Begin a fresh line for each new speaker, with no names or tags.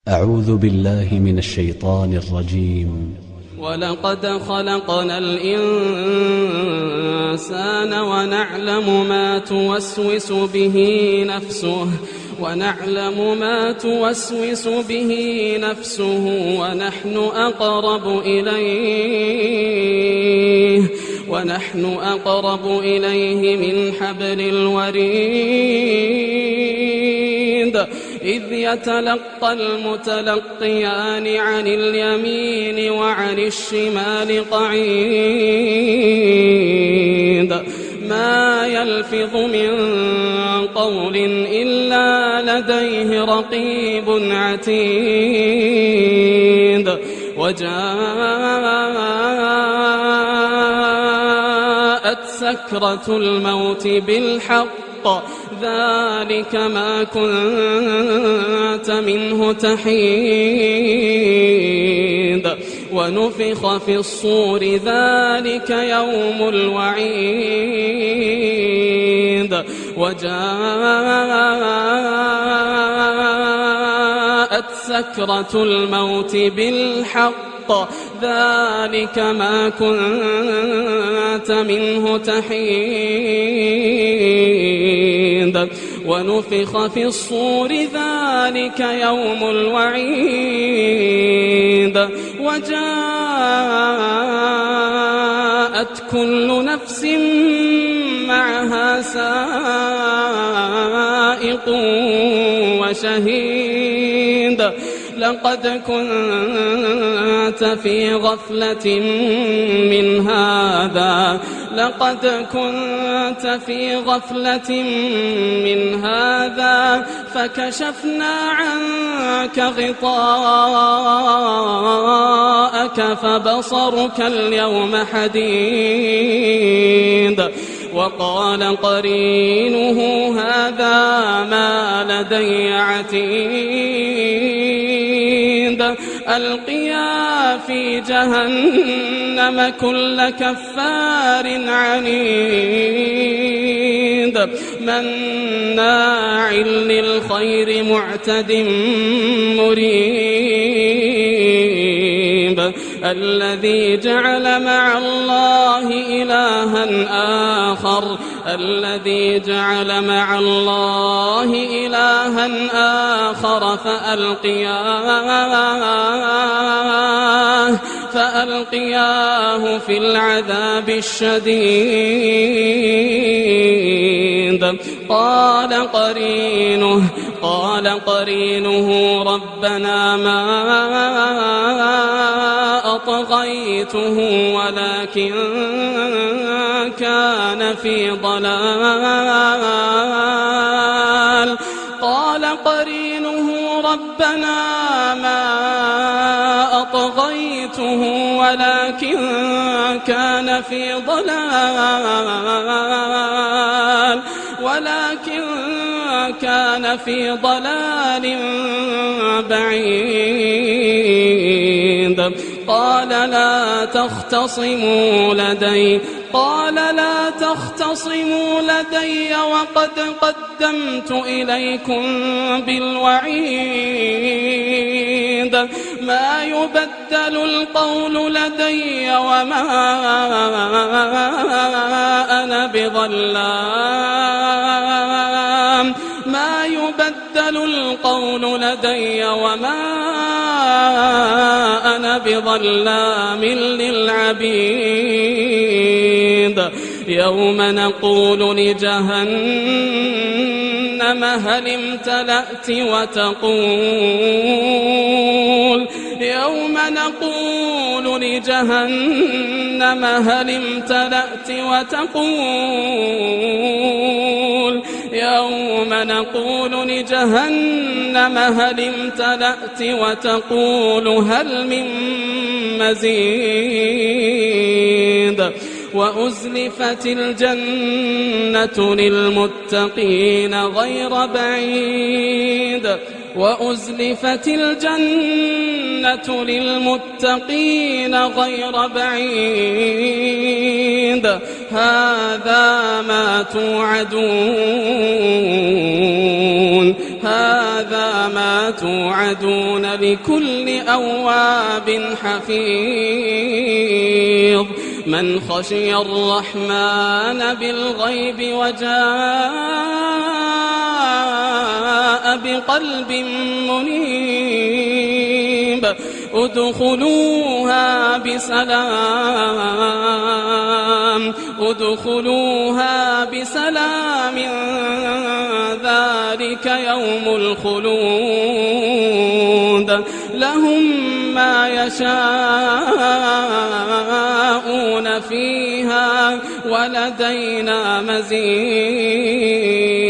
أعوذ بالله من الشيطان الرجيم.
ولقد خلقنا الإنسان ونعلم ما توسوس به نفسه ونحن أقرب إليه من حبل الوريد إذ يتلقى المتلقيان عن اليمين وعن الشمال قعيد ما يلفظ من قول إلا لديه رقيب عتيد وجاءت سكرة الموت بالحق ذلك ما كنت منه تحيد ونفخ في الصور ذلك يوم الوعيد وجاءت سكرة الموت بالحق ذلك ما كنت منه تحيد ونفخ في الصور ذلك يوم الوعيد وجاءت كل نفس معها سائق وشهيد لقد كنت في غفلة من هذا فكشفنا عنك غطاءك فبصرك اليوم حديد وقال قرينه هذا ما لدي عتيد ألقيا في جهنم كل كفار عنيد مناع للخير معتد مريب الذي جعل مع الله إلها آخر فألقياه في العذاب الشديد قال قرينه ربنا ما أطغيته ولكن كان في ضلال قال قرينه ربنا ما أطغيته ولكن كان في ضلال بعيد قال لا تختصموا لدي وقد قدمت إليكم بالوعيد ما يبدل القول لدي وما أنا بظلام للعبيد يوم نقول لجهنم هل امتلأت وتقول هل من مزيد وأزلفت الجنة للمتقين غير بعيد هذا ما توعدون هذا ما توعدون لكل أواب حفيظ من خشي الرحمن بالغيب وجاء بقلب منيب ادخلوها بسلام ذلك يوم الخلود لهم ما يشاءون فيها ولدينا مزيد